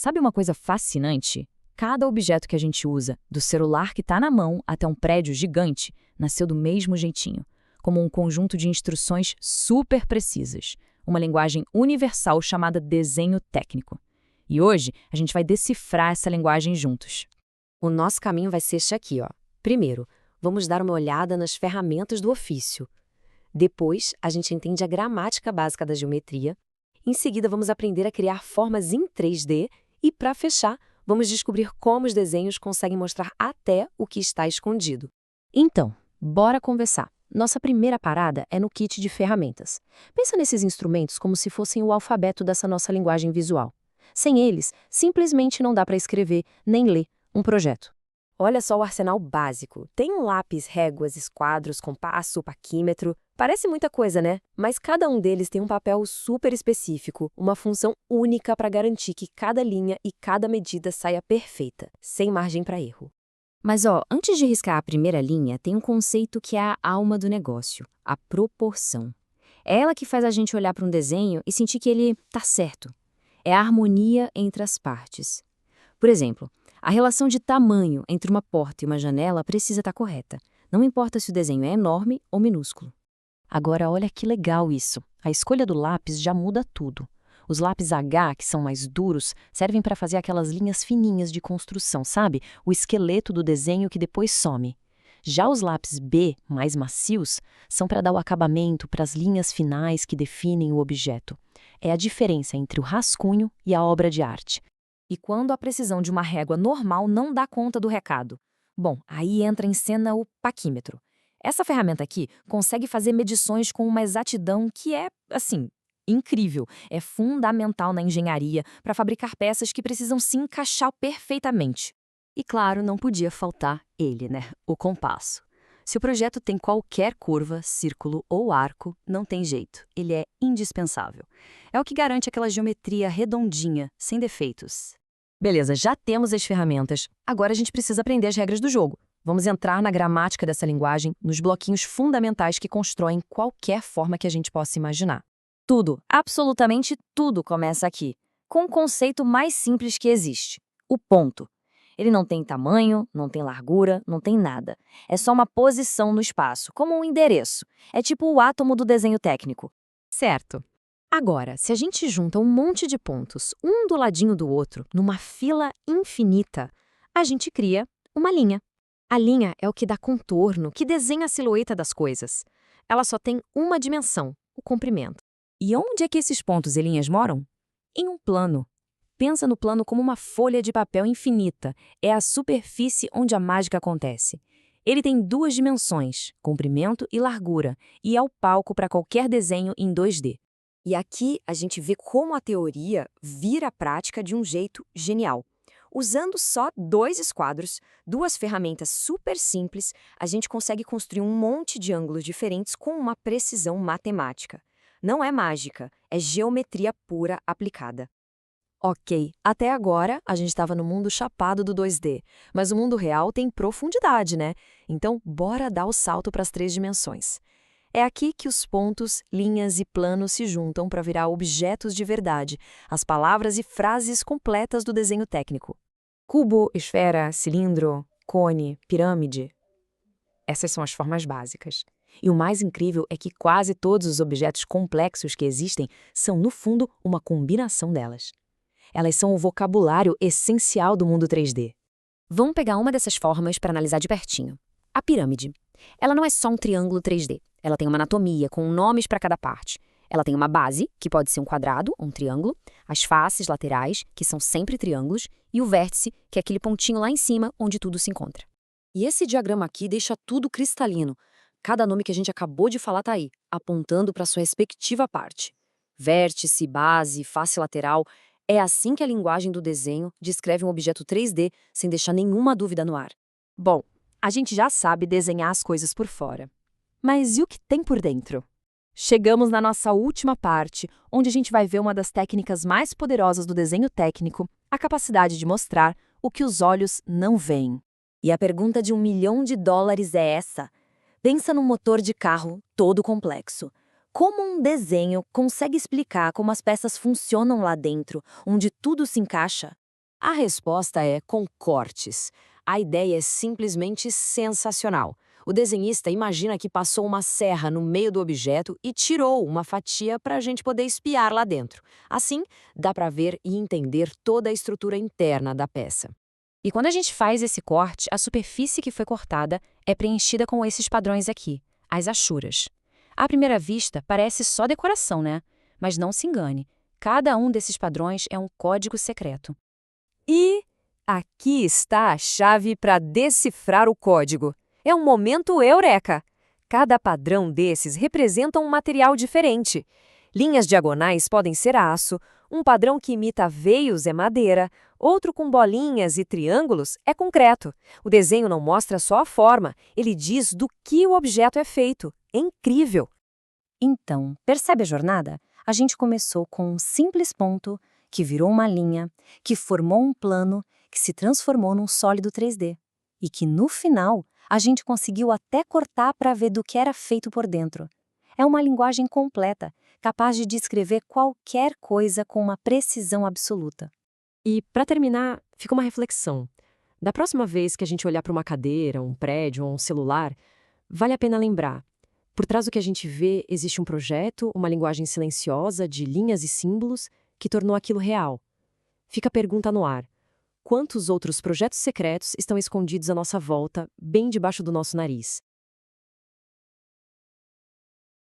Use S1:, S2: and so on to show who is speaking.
S1: Sabe uma coisa fascinante? Cada objeto que a gente usa, do celular que está na mão até um prédio gigante, nasceu do mesmo jeitinho, como um conjunto de instruções super precisas, uma linguagem universal chamada desenho técnico. E hoje a gente vai decifrar essa linguagem juntos.
S2: O nosso caminho vai ser este aqui, ó. Primeiro, vamos dar uma olhada nas ferramentas do ofício. Depois, a gente entende a gramática básica da geometria. Em seguida, vamos aprender a criar formas em 3D. E, para fechar, vamos descobrir como os desenhos conseguem mostrar até o que está escondido.
S1: Então, bora conversar. Nossa primeira parada é no kit de ferramentas. Pensa nesses instrumentos como se fossem o alfabeto dessa nossa linguagem visual. Sem eles, simplesmente não dá para escrever nem ler um projeto.
S2: Olha só o arsenal básico. Tem um lápis, réguas, esquadros, compasso, paquímetro. Parece muita coisa, né? Mas cada um deles tem um papel super específico, uma função única para garantir que cada linha e cada medida saia perfeita, sem margem para erro.
S1: Mas, antes de riscar a primeira linha, tem um conceito que é a alma do negócio, a proporção. É ela que faz a gente olhar para um desenho e sentir que ele tá certo. É a harmonia entre as partes. Por exemplo, a relação de tamanho entre uma porta e uma janela precisa estar correta. Não importa se o desenho é enorme ou minúsculo. Agora, olha que legal isso. A escolha do lápis já muda tudo. Os lápis H, que são mais duros, servem para fazer aquelas linhas fininhas de construção, sabe? O esqueleto do desenho que depois some. Já os lápis B, mais macios, são para dar o acabamento para as linhas finais que definem o objeto. É a diferença entre o rascunho e a obra de arte. E quando a precisão de uma régua normal não dá conta do recado? Bom, aí entra em cena o paquímetro. Essa ferramenta aqui consegue fazer medições com uma exatidão que é, incrível. É fundamental na engenharia para fabricar peças que precisam se encaixar perfeitamente. E claro, não podia faltar ele, né? O compasso. Se o projeto tem qualquer curva, círculo ou arco, não tem jeito. Ele é indispensável. É o que garante aquela geometria redondinha, sem defeitos. Beleza, já temos as ferramentas. Agora a gente precisa aprender as regras do jogo. Vamos entrar na gramática dessa linguagem, nos bloquinhos fundamentais que constroem qualquer forma que a gente possa imaginar. Tudo, absolutamente tudo começa aqui, com o conceito mais simples que existe, o ponto. Ele não tem tamanho, não tem largura, não tem nada. É só uma posição no espaço, como um endereço. É tipo o átomo do desenho técnico. Certo. Agora, se a gente junta um monte de pontos, um do ladinho do outro, numa fila infinita, a gente cria uma linha. A linha é o que dá contorno, que desenha a silhueta das coisas. Ela só tem uma dimensão, o comprimento. E onde é que esses pontos e linhas moram? Em um plano. Pensa no plano como uma folha de papel infinita. É a superfície onde a mágica acontece. Ele tem duas dimensões, comprimento e largura, e é o palco para qualquer desenho em 2D.
S2: E aqui a gente vê como a teoria vira a prática de um jeito genial. Usando só 2 esquadros, 2 ferramentas super simples, a gente consegue construir um monte de ângulos diferentes com uma precisão matemática. Não é mágica, é geometria pura aplicada.
S1: Ok, até agora a gente estava no mundo chapado do 2D, mas o mundo real tem profundidade, né? Então, bora dar o salto para as 3 dimensões. É aqui que os pontos, linhas e planos se juntam para virar objetos de verdade, as palavras e frases completas do desenho técnico. Cubo, esfera, cilindro, cone, pirâmide. Essas são as formas básicas. E o mais incrível é que quase todos os objetos complexos que existem são, no fundo, uma combinação delas. Elas são o vocabulário essencial do mundo 3D. Vamos pegar uma dessas formas para analisar de pertinho. A pirâmide. Ela não é só um triângulo 3D. Ela tem uma anatomia, com nomes para cada parte. Ela tem uma base, que pode ser um quadrado ou um triângulo, as faces laterais, que são sempre triângulos, e o vértice, que é aquele pontinho lá em cima onde tudo se encontra.
S2: E esse diagrama aqui deixa tudo cristalino. Cada nome que a gente acabou de falar tá aí, apontando para sua respectiva parte. Vértice, base, face lateral. É assim que a linguagem do desenho descreve um objeto 3D sem deixar nenhuma dúvida no ar.
S1: Bom, a gente já sabe desenhar as coisas por fora. Mas e o que tem por dentro? Chegamos na nossa última parte, onde a gente vai ver uma das técnicas mais poderosas do desenho técnico, a capacidade de mostrar o que os olhos não veem.
S2: E a pergunta de $1 milhão é essa. Pensa num motor de carro todo complexo. Como um desenho consegue explicar como as peças funcionam lá dentro, onde tudo se encaixa? A resposta é com cortes. A ideia é simplesmente sensacional. O desenhista imagina que passou uma serra no meio do objeto e tirou uma fatia para a gente poder espiar lá dentro. Assim, dá para ver e entender toda a estrutura interna da peça.
S1: E quando a gente faz esse corte, a superfície que foi cortada é preenchida com esses padrões aqui, as achuras. À primeira vista, parece só decoração, né? Mas não se engane, cada um desses padrões é um código secreto.
S2: E aqui está a chave para decifrar o código. É um momento eureka! Cada padrão desses representa um material diferente. Linhas diagonais podem ser aço, um padrão que imita veios é madeira, outro com bolinhas e triângulos é concreto. O desenho não mostra só a forma, ele diz do que o objeto é feito. É incrível!
S1: Então, percebe a jornada? A gente começou com um simples ponto, que virou uma linha, que formou um plano, que se transformou num sólido 3D. E que, no final, a gente conseguiu até cortar para ver do que era feito por dentro. É uma linguagem completa, capaz de descrever qualquer coisa com uma precisão absoluta.
S2: E, para terminar, fica uma reflexão. Da próxima vez que a gente olhar para uma cadeira, um prédio ou um celular, vale a pena lembrar. Por trás do que a gente vê, existe um projeto, uma linguagem silenciosa de linhas e símbolos que tornou aquilo real. Fica a pergunta no ar. Quantos outros projetos secretos estão escondidos à nossa volta, bem debaixo do nosso nariz?